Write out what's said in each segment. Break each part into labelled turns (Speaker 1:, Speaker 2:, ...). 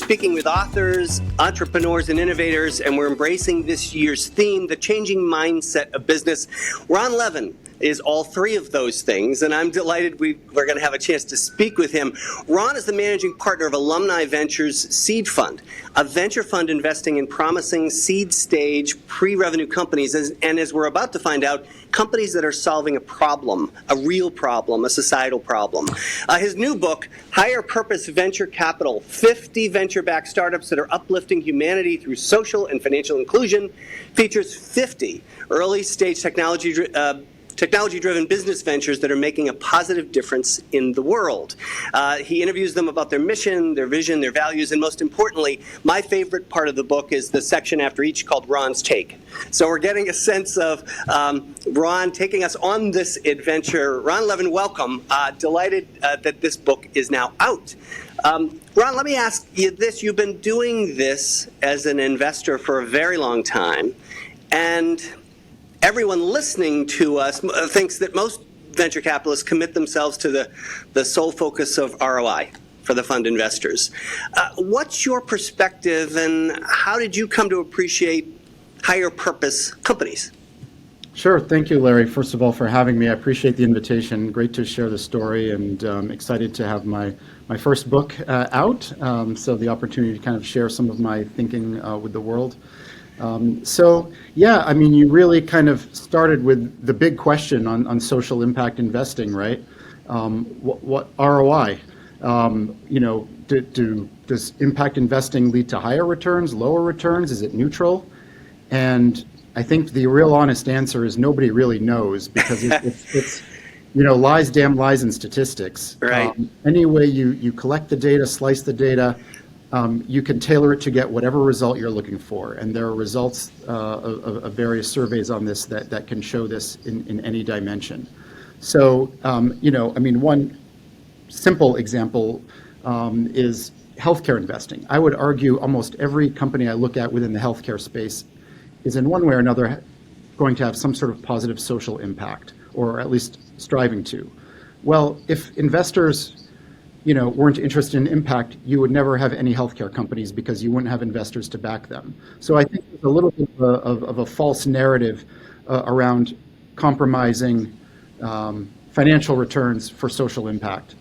Speaker 1: speaking with authors, entrepreneurs, and innovators, and we're embracing this year's theme, the changing mindset of business. Ron Levin is all three of those things, and I'm delighted we're going to have a chance to speak with him. Ron is the managing partner of Alumni Ventures Seed Fund, a venture fund investing in promising seed stage pre-revenue companies, and as we're about to find out, companies that are solving a problem, a real problem, a societal problem. His new book, Higher Purpose Venture Capital, 50 venture-backed startups that are uplifting humanity through social and financial inclusion, features 50 early-stage technology-driven business ventures that are making a positive difference in the world. He interviews them about their mission, their vision, their values, and most importantly, my favorite part of the book is the section after each called Ron's Take. So we're getting a sense of Ron taking us on this adventure. Ron Levin, welcome. Delighted that this book is now out. Ron, let me ask you this. You've been doing this as an investor for a very long time, and everyone listening to us thinks that most venture capitalists commit themselves to the sole focus of ROI for the fund investors. What's your perspective, and how did you come to appreciate higher purpose companies?
Speaker 2: Sure. Thank you, Larry, first of all, for having me. I appreciate the invitation. Great to share the story, and excited to have my first book out, so the opportunity to kind of share some of my thinking with the world. So, yeah, I mean, you really kind of started with the big question on social impact investing, right? What ROI? Does impact investing lead to higher returns, lower returns? Is it neutral? And I think the real honest answer is nobody really knows, because it's lies, damn lies, and statistics.
Speaker 1: Right.
Speaker 2: Any way you collect the data, slice the data, you can tailor it to get whatever result you're looking for. And there are results of various surveys on this that can show this in any dimension. So, one simple example is healthcare investing. I would argue almost every company I look at within the healthcare space is in one way or another going to have some sort of positive social impact, or at least striving to. Well, if investors weren't interested in impact, you would never have any healthcare companies, because you wouldn't have investors to back them. So I think there's a little bit of a false narrative around compromising financial returns for social impact.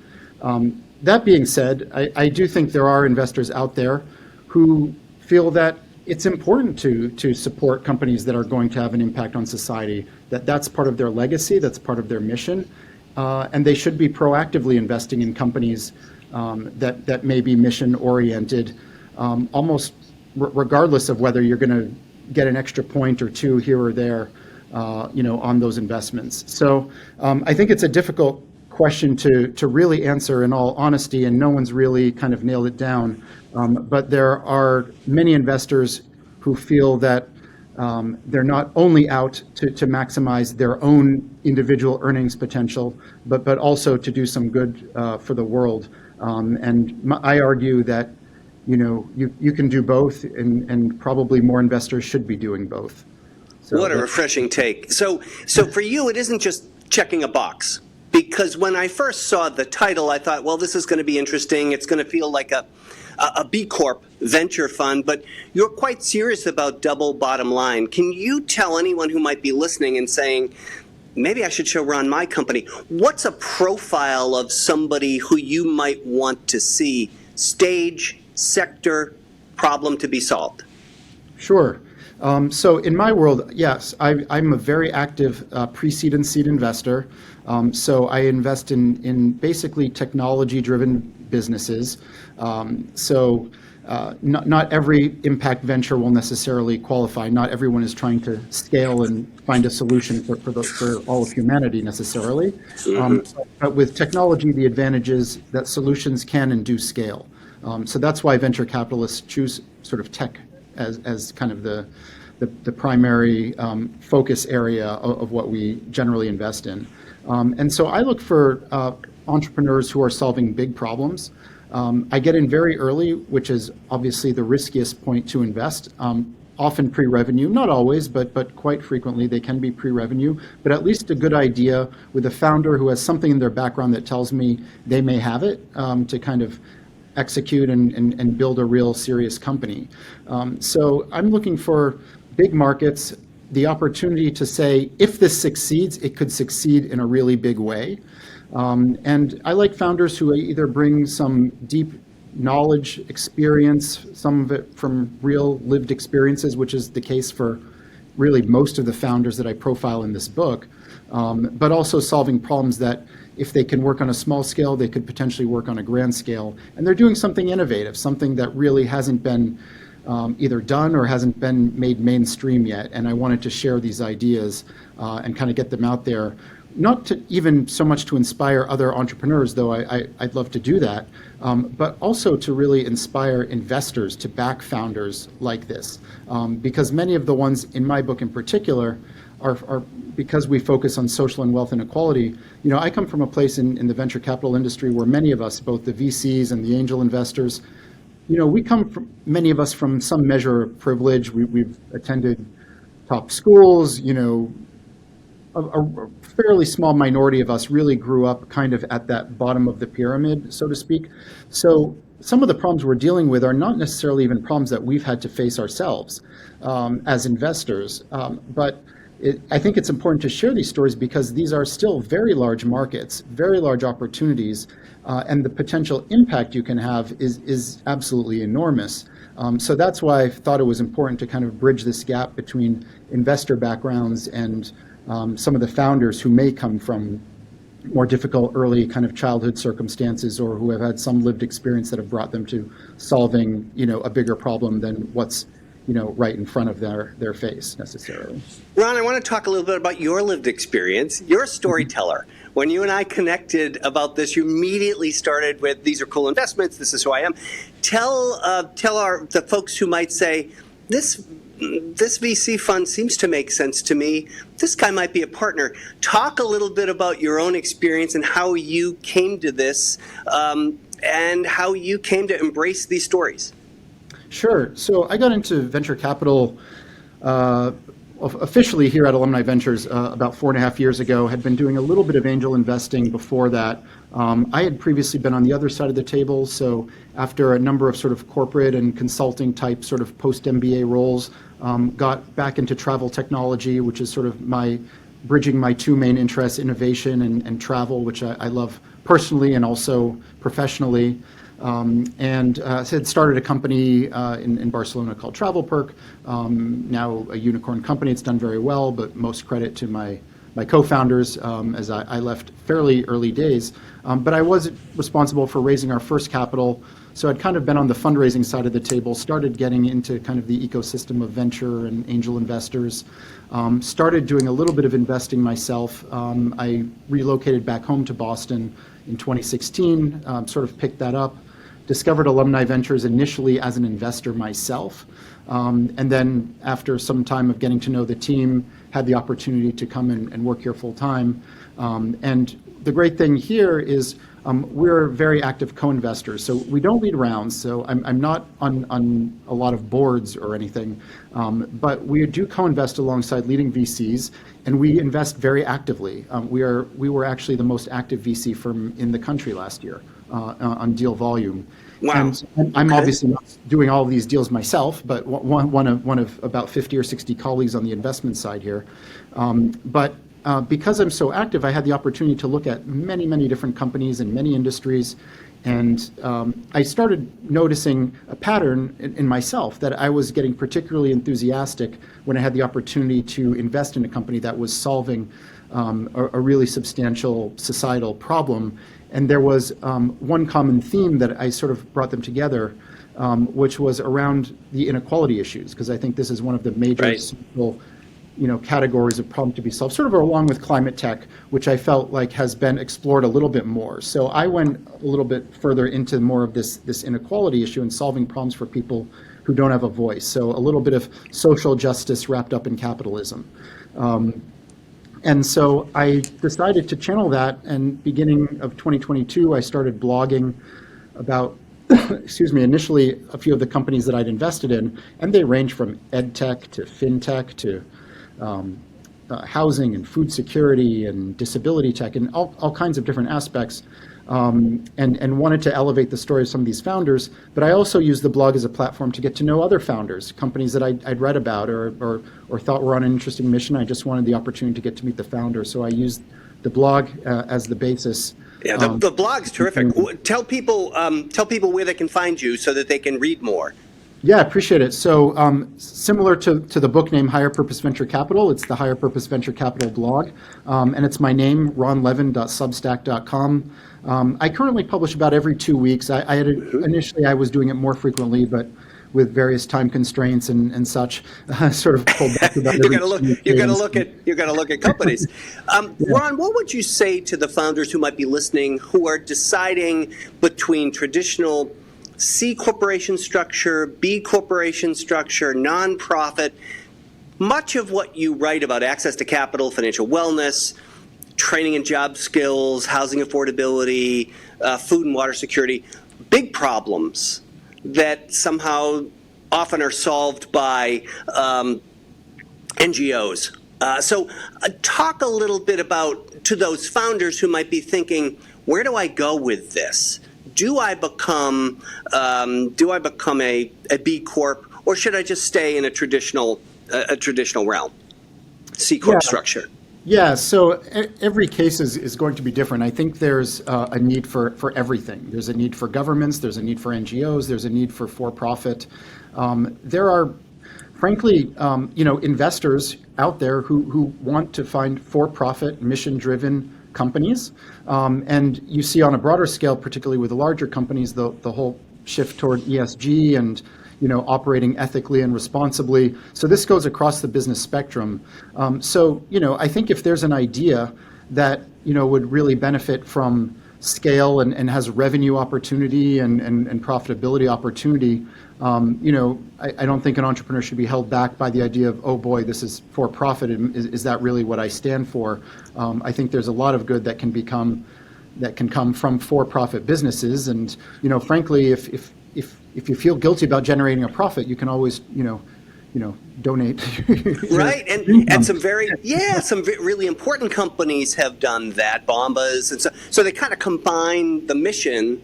Speaker 2: That being said, I do think there are investors out there who feel that it's important to support companies that are going to have an impact on society, that's part of their legacy, that's part of their mission. And they should be proactively investing in companies that may be mission-oriented, almost regardless of whether you're going to get an extra point or two here or there, on those investments. So I think it's a difficult question to really answer in all honesty, and no one's really kind of nailed it down. But there are many investors who feel that they're not only out to maximize their own individual earnings potential, but also to do some good for the world. I argue that you can do both, and probably more investors should be doing both. So
Speaker 1: what a refreshing take. So for you, it isn't just checking a box. Because when I first saw the title, I thought, well, this is going to be interesting. It's going to feel like a B Corp venture fund, but you're quite serious about double bottom line. Can you tell anyone who might be listening and saying, maybe I should show Ron my company, what's a profile of somebody who you might want to see? Stage, sector, problem to be solved?
Speaker 2: Sure. So in my world, yes, I'm a very active pre-seed and seed investor. So I invest in basically technology-driven businesses. Not every impact venture will necessarily qualify. Not everyone is trying to scale and find a solution for all of humanity necessarily. But with technology, the advantage is that solutions can and do scale. So that's why venture capitalists choose sort of tech as kind of the primary focus area of what we generally invest in. And so I look for entrepreneurs who are solving big problems. I get in very early, which is obviously the riskiest point to invest. Often pre-revenue, not always, but quite frequently they can be pre-revenue, but at least a good idea with a founder who has something in their background that tells me they may have it, to kind of execute and build a real serious company. So I'm looking for big markets, the opportunity to say, if this succeeds, it could succeed in a really big way. And I like founders who either bring some deep knowledge, experience, some of it from real lived experiences, which is the case for really most of the founders that I profile in this book, but also solving problems that if they can work on a small scale, they could potentially work on a grand scale. And they're doing something innovative, something that really hasn't been either done or hasn't been made mainstream yet. And I wanted to share these ideas and kind of get them out there. Not to even so much to inspire other entrepreneurs, though I'd love to do that, but also to really inspire investors to back founders like this. Because many of the ones in my book in particular are because we focus on social and wealth inequality. You know, I come from a place in the venture capital industry where many of us, both the VCs and the angel investors, you know, we come from, many of us, from some measure of privilege. We've attended top schools, you know. A fairly small minority of us really grew up kind of at that bottom of the pyramid, so to speak. So some of the problems we're dealing with are not necessarily even problems that we've had to face ourselves as investors. But I think it's important to share these stories because these are still very large markets, very large opportunities, and the potential impact you can have is absolutely enormous. So that's why I thought it was important to kind of bridge this gap between investor backgrounds and some of the founders who may come from more difficult early kind of childhood circumstances or who have had some lived experience that have brought them to solving, you know, a bigger problem than what's, you know, right in front of their face necessarily.
Speaker 1: Ron, I want to talk a little bit about your lived experience. You're a storyteller. When you and I connected about this, you immediately started with, these are cool investments, this is who I am. Tell the folks who might say, this VC fund seems to make sense to me. This guy might be a partner. Talk a little bit about your own experience and how you came to this and how you came to embrace these stories.
Speaker 2: Sure. So I got into venture capital officially here at Alumni Ventures about 4.5 years ago. Had been doing a little bit of angel investing before that. I had previously been on the other side of the table. So after a number of sort of corporate and consulting type sort of post-MBA roles, got back into travel technology, which is sort of bridging my two main interests, innovation and travel, which I love personally and also professionally. And had started a company in Barcelona called Travel Perk, now a unicorn company. It's done very well, but most credit to my co-founders as I left fairly early days. But I was responsible for raising our first capital. So I'd kind of been on the fundraising side of the table, started getting into kind of the ecosystem of venture and angel investors, started doing a little bit of investing myself. I relocated back home to Boston in 2016, sort of picked that up, discovered Alumni Ventures initially as an investor myself, and then after some time of getting to know the team, had the opportunity to come and work here full time. And the great thing here is we're very active co-investors, so we don't lead rounds. So I'm not on a lot of boards or anything, but we do co-invest alongside leading VCs, and we invest very actively. We were actually the most active VC firm in the country last year on deal volume.
Speaker 1: Wow.
Speaker 2: And I'm obviously not doing all of these deals myself, but one of about 50 or 60 colleagues on the investment side here. But because I'm so active, I had the opportunity to look at many, many different companies in many industries. And I started noticing a pattern in myself that I was getting particularly enthusiastic when I had the opportunity to invest in a company that was solving a really substantial societal problem. And there was one common theme that I sort of brought them together, which was around the inequality issues, because I think this is one of the major social, categories of problem to be solved, sort of along with climate tech, which I felt like has been explored a little bit more. So I went a little bit further into more of this inequality issue and solving problems for people who don't have a voice. So a little bit of social justice wrapped up in capitalism. And so I decided to channel that, and beginning of 2022, I started blogging about, initially a few of the companies that I'd invested in, and they range from ed tech to fintech to housing and food security and disability tech and all kinds of different aspects. and wanted to elevate the story of some of these founders. But I also used the blog as a platform to get to know other founders, companies that I'd read about or thought were on an interesting mission. I just wanted the opportunity to get to meet the founder. So I used the blog as the basis.
Speaker 1: Yeah, the blog's terrific. Tell people where they can find you so that they can read more.
Speaker 2: Yeah, appreciate it. So similar to the book name Higher Purpose Venture Capital, it's the Higher Purpose Venture Capital blog. And it's my name, ronlevin.substack.com. I currently publish about every 2 weeks. Initially I was doing it more frequently, but with various time constraints and such, sort of pulled back about every
Speaker 1: you got to look at companies. Ron, what would you say to the founders who might be listening who are deciding between traditional C corporation structure, B corporation structure, nonprofit? Much of what you write about access to capital, financial wellness, training and job skills, housing affordability, food and water security, big problems that somehow often are solved by NGOs. So talk a little bit about, to those founders who might be thinking, where do I go with this? Do I become a B Corp, or should I just stay in a traditional realm, C Corp structure?
Speaker 2: Yeah, so every case is going to be different. I think there's a need for everything. There's a need for governments, there's a need for NGOs, there's a need for profit. There are, frankly, investors out there who want to find for-profit, mission-driven companies. And you see on a broader scale, particularly with the larger companies, the whole shift toward ESG and operating ethically and responsibly. So this goes across the business spectrum. I think if there's an idea that would really benefit from scale and has revenue opportunity and profitability opportunity, I don't think an entrepreneur should be held back by the idea of, oh boy, this is for profit. Is that really what I stand for? I think there's a lot of good that can come from for-profit businesses. And frankly, if you feel guilty about generating a profit, you can always donate.
Speaker 1: Right, and some really important companies have done that. Bombas, and so they kind of combine the mission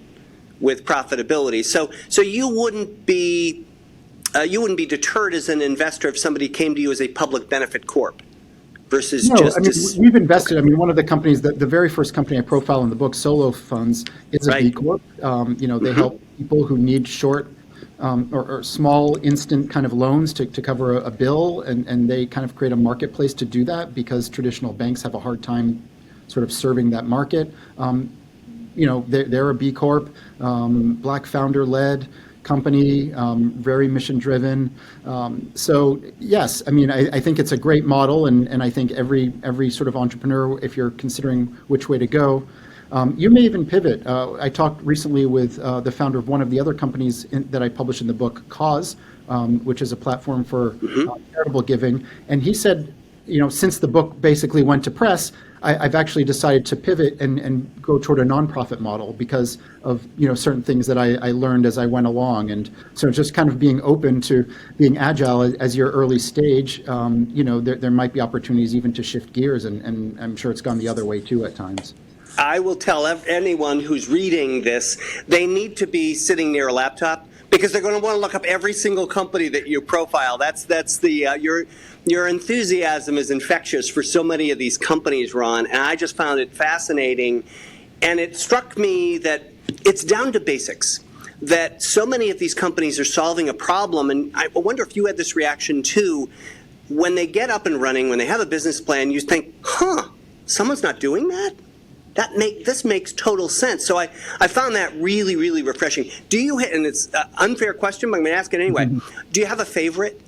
Speaker 1: with profitability. So you wouldn't be deterred as an investor if somebody came to you as a public benefit corp versus
Speaker 2: we've invested. One of the companies, the very first company I profile in the book, Solo Funds, is a B Corp. They help people who need short or small instant kind of loans to cover a bill, and they kind of create a marketplace to do that because traditional banks have a hard time sort of serving that market. They're a B Corp, Black founder-led company, very mission-driven. So yes, I think it's a great model, and I think every sort of entrepreneur, if you're considering which way to go, you may even pivot. I talked recently with the founder of one of the other companies that I published in the book, Cause, which is a platform for charitable giving, and he said, since the book basically went to press, I've actually decided to pivot and go toward a nonprofit model because of certain things that I learned as I went along, and so just kind of being open to being agile as your early stage. There might be opportunities even to shift gears, and I'm sure it's gone the other way too at times.
Speaker 1: I will tell anyone who's reading this, they need to be sitting near a laptop because they're going to want to look up every single company that you profile. That's your enthusiasm is infectious for so many of these companies, Ron, and I just found it fascinating. And it struck me that it's down to basics, that so many of these companies are solving a problem. And I wonder if you had this reaction too. When they get up and running, when they have a business plan, you think, someone's not doing that? This makes total sense. So I found that really, really refreshing. Do you, and it's an unfair question, but I'm going to ask it anyway. Do you have a favorite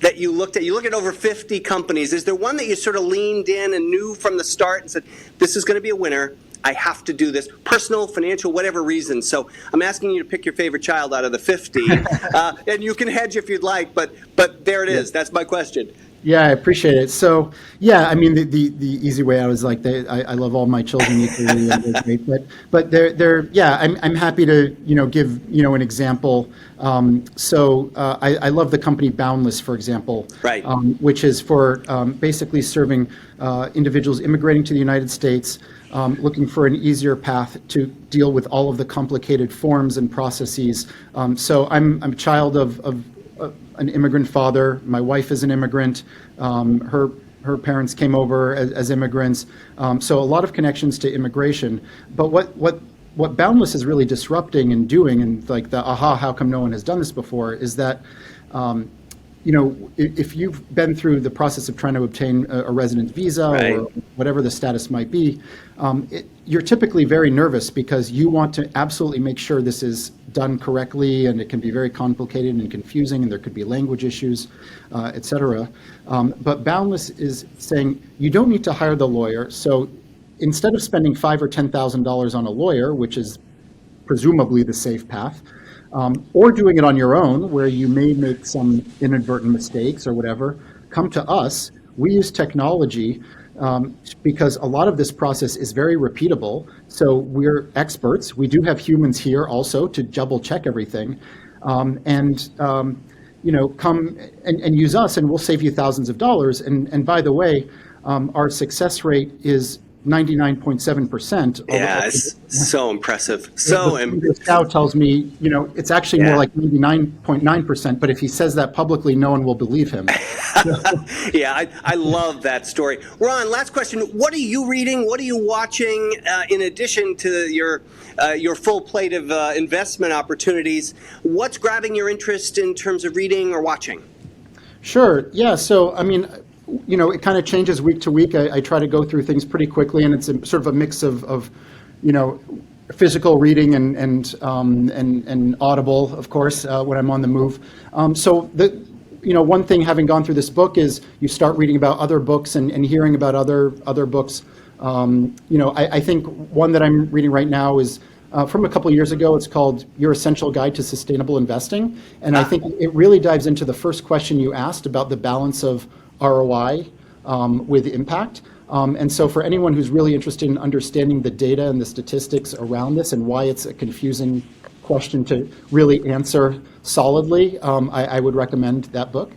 Speaker 1: that you looked at? You look at over 50 companies. Is there one that you sort of leaned in and knew from the start and said, this is going to be a winner, I have to do this, personal, financial, whatever reason? So I'm asking you to pick your favorite child out of the 50. And you can hedge if you'd like, but there it is. That's my question.
Speaker 2: Yeah, I appreciate it. So, yeah, I mean, the easy way I was like, I love all my children equally, and they're great, but yeah, I'm happy to give an example. I love the company Boundless, for example,
Speaker 1: Right.
Speaker 2: which is for basically serving individuals immigrating to the United States, looking for an easier path to deal with all of the complicated forms and processes. So I'm a child of an immigrant father. My wife is an immigrant. Her parents came over as immigrants. So a lot of connections to immigration. But what Boundless is really disrupting and doing, and like the how come no one has done this before, is that if you've been through the process of trying to obtain a resident visa
Speaker 1: Right.
Speaker 2: or whatever the status might be, you're typically very nervous because you want to absolutely make sure this is done correctly, and it can be very complicated and confusing, and there could be language issues, et cetera. But Boundless is saying you don't need to hire the lawyer. So instead of spending $5,000 or $10,000 on a lawyer, which is presumably the safe path, or doing it on your own, where you may make some inadvertent mistakes or whatever, come to us. We use technology because a lot of this process is very repeatable. So we're experts. We do have humans here also to double check everything, come and use us, and we'll save you thousands of dollars. And by the way, our success rate is 99.7%.
Speaker 1: Yeah, it's so impressive. So
Speaker 2: The Dow tells me, it's actually more like 99.9%, but if he says that publicly, no one will believe him.
Speaker 1: yeah, I love that story. Ron, last question. What are you reading? What are you watching in addition to your full plate of investment opportunities? What's grabbing your interest in terms of reading or watching?
Speaker 2: Sure. Yeah. So, I mean, it kind of changes week to week. I try to go through things pretty quickly, and it's sort of a mix of physical reading and audible, of course, when I'm on the move. One thing, having gone through this book, is you start reading about other books and hearing about other books. I think one that I'm reading right now is from a couple of years ago. It's called Your Essential Guide to Sustainable Investing. And I think it really dives into the first question you asked about the balance of ROI with impact. And so for anyone who's really interested in understanding the data and the statistics around this and why it's a confusing question to really answer solidly, I would recommend that book.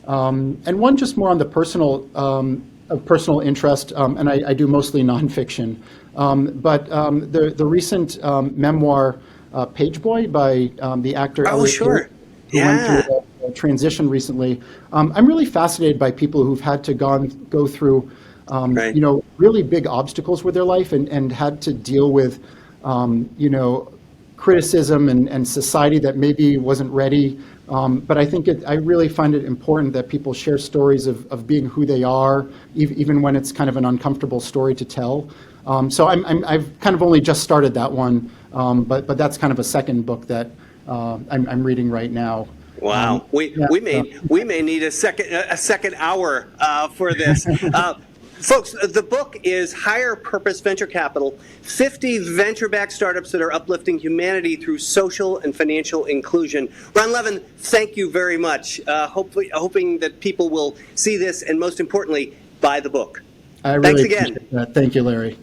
Speaker 2: And one just more on the personal interest, and I do mostly nonfiction. But the recent memoir, Page Boy, by the actor.
Speaker 1: Oh, sure.
Speaker 2: Who went through a transition recently. I'm really fascinated by people who've had to go through, really big obstacles with their life and had to deal with, criticism and society that maybe wasn't ready. But I think I really find it important that people share stories of being who they are, even when it's kind of an uncomfortable story to tell. So I've kind of only just started that one, but that's kind of a second book that I'm reading right now.
Speaker 1: Wow, we may need a second hour for this. Folks, the book is Higher Purpose Venture Capital, 50 venture-backed startups that are uplifting humanity through social and financial inclusion. Ron Levin, thank you very much. Hoping that people will see this and, most importantly, buy the book.
Speaker 2: I really
Speaker 1: Thanks again.
Speaker 2: appreciate that. Thank you, Larry.